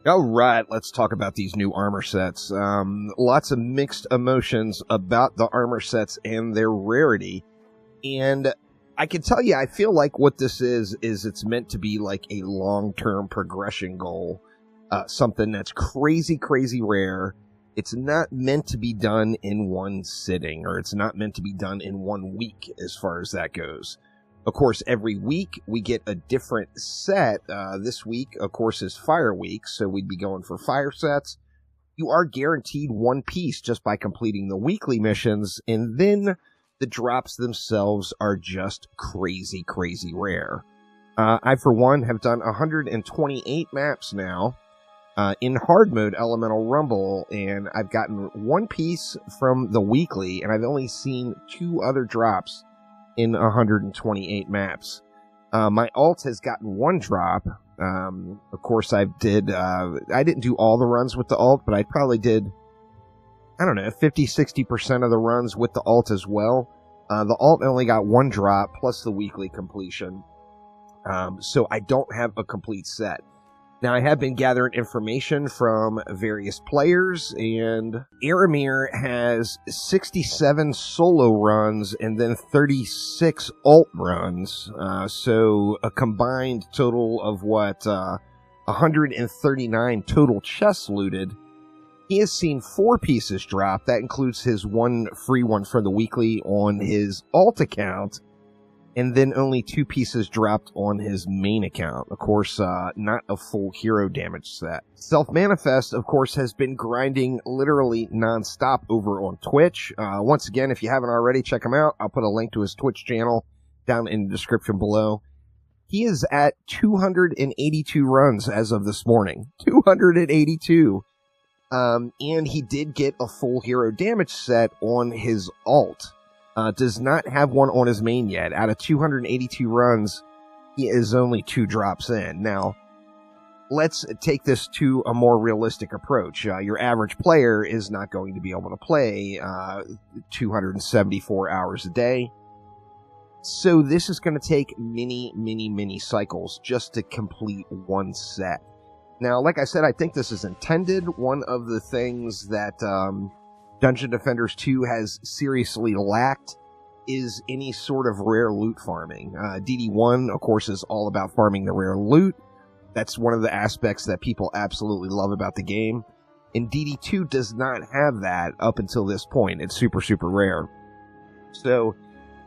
All right, let's talk about these new armor sets. Lots of mixed emotions about the armor sets and their rarity. And I can tell you, I feel like what this is it's meant to be like a long-term progression goal. Something that's crazy, crazy rare. It's not meant to be done in one sitting, or it's not meant to be done in 1 week as far as that goes. Of course, every week we get a different set. This week, of course, is Fire Week, so we'd be going for fire sets. You are guaranteed one piece just by completing the weekly missions, and then the drops themselves are just crazy, crazy rare. I, for one, have done 128 maps now in hard mode Elemental Rumble, and I've gotten one piece from the weekly, and I've only seen 2 other drops in 128 maps. My alt has gotten 1 drop. Of course, I didn't do all the runs with the alt, but I probably did, I don't know, 50-60% of the runs with the alt as well. The alt only got 1 drop plus the weekly completion. So I don't have a complete set. Now, I have been gathering information from various players, and Aramir has 67 solo runs and then 36 alt runs. So a combined total of 139 total chests looted. He has seen 4 pieces drop. That includes his 1 free one for the weekly on his alt account, and then only 2 pieces dropped on his main account. Of course, not a full hero damage set. Self-Manifest, of course, has been grinding literally non-stop over on Twitch. Once again, if you haven't already, check him out. I'll put a link to his Twitch channel down in the description below. He is at 282 runs as of this morning. 282! And he did get a full hero damage set on his alt. Does not have one on his main yet. Out of 282 runs, he is only 2 drops in. Now, let's take this to a more realistic approach. Your average player is not going to be able to play 274 hours a day. So this is going to take many, many, many cycles just to complete 1 set. Now, like I said, I think this is intended. One of the things that Dungeon Defenders 2 has seriously lacked is any sort of rare loot farming. DD1, of course, is all about farming the rare loot. That's one of the aspects that people absolutely love about the game. And DD2 does not have that up until this point. It's super, super rare. So,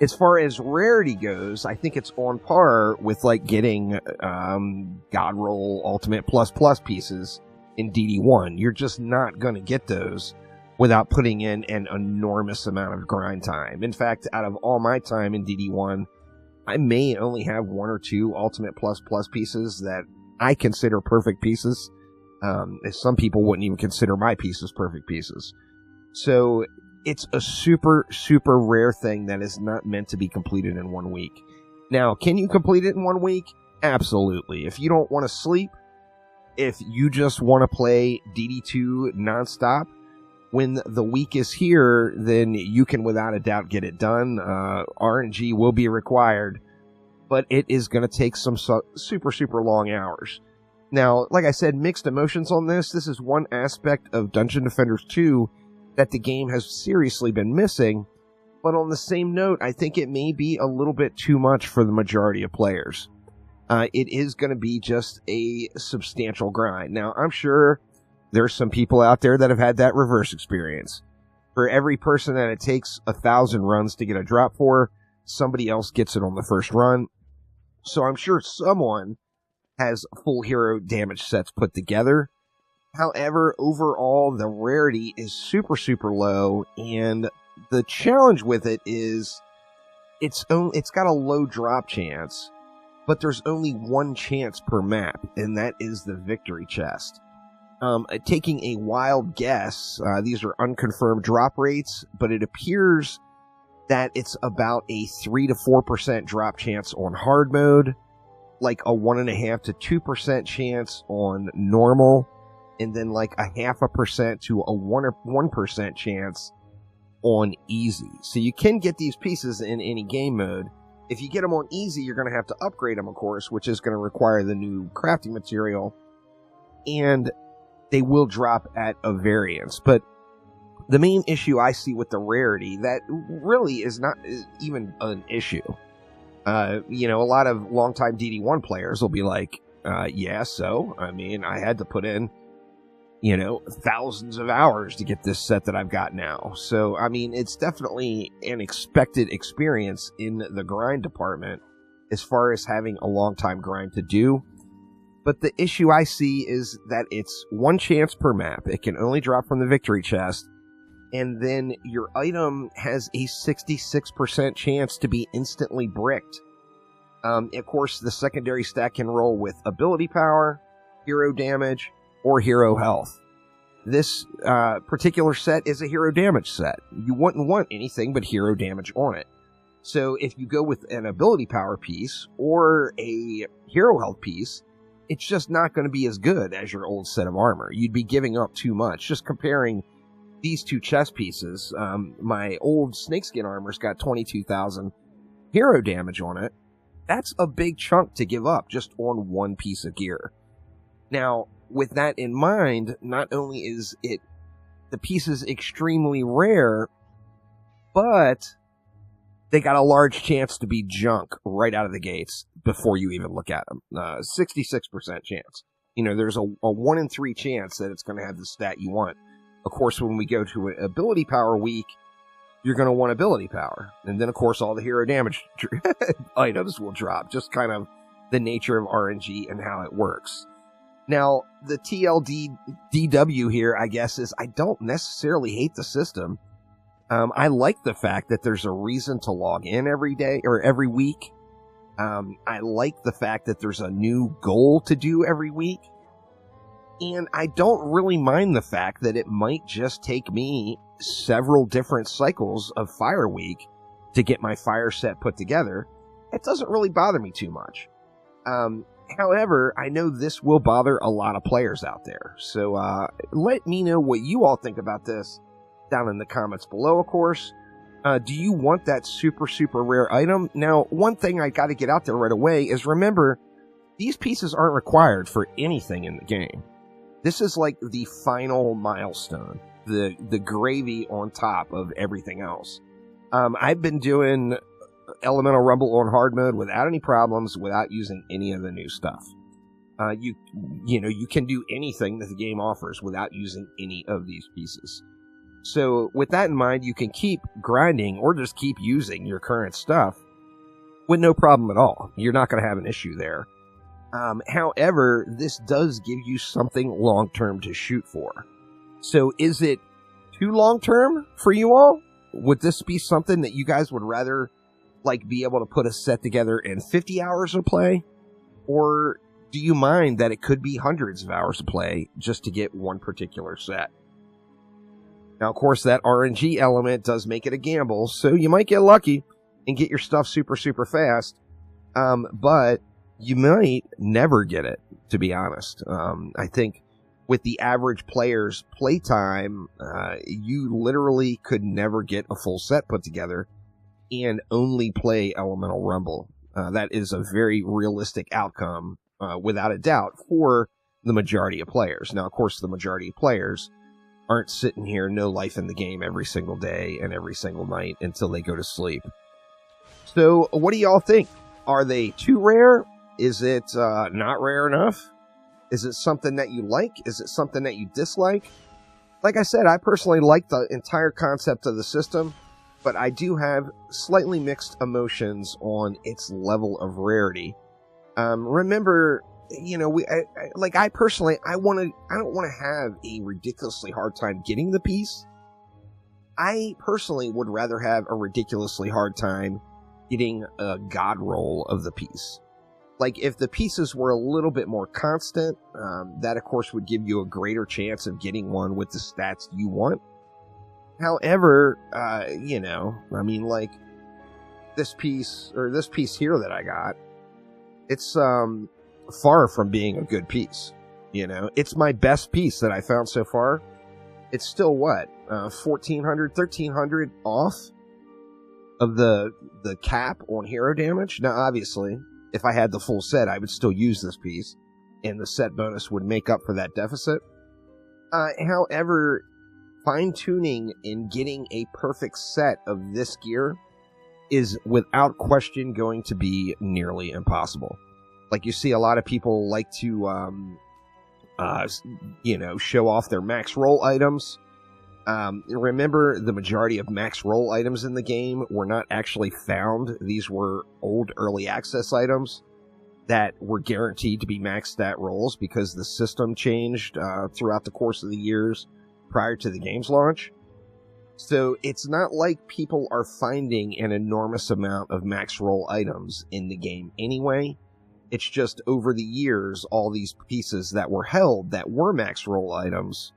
as far as rarity goes, I think it's on par with like getting Godroll Ultimate Plus pieces in DD1. You're just not going to get those without putting in an enormous amount of grind time. In fact, out of all my time in DD1, I may only have 1 or 2 Ultimate Plus pieces that I consider perfect pieces. Some people wouldn't even consider my pieces perfect pieces. So it's a super, super rare thing that is not meant to be completed in 1 week. Now, can you complete it in 1 week? Absolutely. If you don't want to sleep, if you just want to play DD2 nonstop, when the week is here, then you can without a doubt get it done. RNG will be required, but it is going to take some super, super long hours. Now, like I said, mixed emotions on this. This is one aspect of Dungeon Defenders 2 that the game has seriously been missing, but on the same note, I think it may be a little bit too much for the majority of players. It is going to be just a substantial grind. Now, I'm sure there's some people out there that have had that reverse experience. For every person that it takes 1,000 runs to get a drop for, somebody else gets it on the first run. So I'm sure someone has full hero damage sets put together. However, overall, the rarity is super, super low, and the challenge with it is it's got a low drop chance, but there's only 1 chance per map, and that is the victory chest. Taking a wild guess, these are unconfirmed drop rates, but it appears that it's about a 3 to 4% drop chance on hard mode, like a 1.5 to 2% chance on normal, and then like a 0.5% to a 1% chance on easy. So you can get these pieces in any game mode. If you get them on easy, you're going to have to upgrade them, of course, which is going to require the new crafting material. And they will drop at a variance. But the main issue I see with the rarity, that really is not even an issue. A lot of longtime DD1 players will be like, yeah, so, I mean, I had to put in, thousands of hours to get this set that I've got now. So, I mean, it's definitely an expected experience in the grind department as far as having a long time grind to do. But the issue I see is that it's one chance per map. It can only drop from the victory chest. And then your item has a 66% chance to be instantly bricked. Of course, the secondary stack can roll with ability power, hero damage, or hero health. This particular set is a hero damage set. You wouldn't want anything but hero damage on it. So if you go with an ability power piece or a hero health piece, it's just not going to be as good as your old set of armor. You'd be giving up too much. Just comparing these two chest pieces, my old snakeskin armor's got 22,000 hero damage on it. That's a big chunk to give up just on one piece of gear. Now, with that in mind, not only is the piece is extremely rare, but they got a large chance to be junk right out of the gates before you even look at them. 66% chance. There's a 1 in 3 chance that it's going to have the stat you want. Of course, when we go to an ability power week, you're going to want ability power. And then, of course, all the hero damage items will drop. Just kind of the nature of RNG and how it works. Now, the DW here, I guess, is I don't necessarily hate the system. I like the fact that there's a reason to log in every day or every week. I like the fact that there's a new goal to do every week. And I don't really mind the fact that it might just take me several different cycles of Fire Week to get my fire set put together. It doesn't really bother me too much. However, I know this will bother a lot of players out there. So let me know what you all think about this down in the comments below, of course. Do you want that super, super rare item? Now, one thing I got to get out there right away is remember, these pieces aren't required for anything in the game. This is like the final milestone, the gravy on top of everything else. I've been doing Elemental Rumble on hard mode without any problems, without using any of the new stuff. You can do anything that the game offers without using any of these pieces. So with that in mind, you can keep grinding or just keep using your current stuff with no problem at all. You're not going to have an issue there. However, this does give you something long-term to shoot for. So is it too long-term for you all? Would this be something that you guys would rather be able to put a set together in 50 hours of play? Or do you mind that it could be hundreds of hours of play just to get one particular set? Now, of course, that RNG element does make it a gamble, so you might get lucky and get your stuff super, super fast. But you might never get it, to be honest. I think with the average player's playtime, you literally could never get a full set put together and only play Elemental Rumble. That is a very realistic outcome, without a doubt, for the majority of players. Now, of course, the majority of players aren't sitting here no life in the game every single day and every single night until they go to sleep. So, what do y'all think? Are they too rare? Is it not rare enough? Is it something that you like? Is it something that you dislike? Like I said, I personally like the entire concept of the system, but I do have slightly mixed emotions on its level of rarity. Remember, I personally, I don't want to have a ridiculously hard time getting the piece. I personally would rather have a ridiculously hard time getting a god roll of the piece. Like, if the pieces were a little bit more constant, that, of course, would give you a greater chance of getting one with the stats you want. However, this piece here that I got, it's far from being a good piece. It's my best piece that I found so far. It's still, what, 1,400, 1,300 off of the cap on hero damage? Now, obviously, if I had the full set, I would still use this piece, and the set bonus would make up for that deficit. However, fine-tuning and getting a perfect set of this gear is without question going to be nearly impossible. Like, you see a lot of people like to, show off their max roll items. Remember, the majority of max roll items in the game were not actually found. These were old early access items that were guaranteed to be max stat rolls because the system changed throughout the course of the years prior to the game's launch. So it's not like people are finding an enormous amount of max roll items in the game anyway. It's just over the years, all these pieces that were held that were max roll items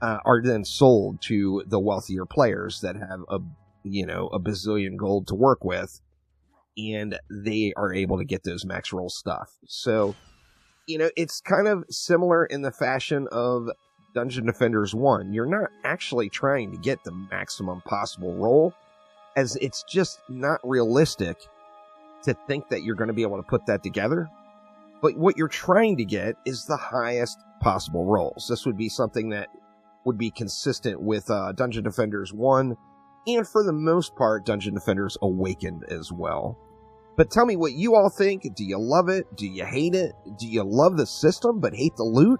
are then sold to the wealthier players that have a bazillion gold to work with, and they are able to get those max roll stuff. So, it's kind of similar in the fashion of Dungeon Defenders 1. You're not actually trying to get the maximum possible roll, as it's just not realistic to think that you're going to be able to put that together. But what you're trying to get is the highest possible rolls. This would be something that would be consistent with Dungeon Defenders 1, and for the most part, Dungeon Defenders Awakened as well. But tell me what you all think. Do you love it? Do you hate it? Do you love the system but hate the loot?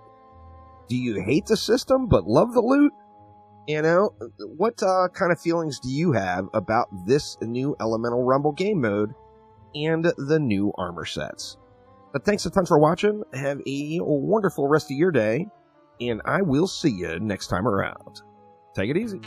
Do you hate the system but love the loot? What kind of feelings do you have about this new Elemental Rumble game mode and the new armor sets? But thanks a ton for watching. Have a wonderful rest of your day, and I will see you next time around. Take it easy.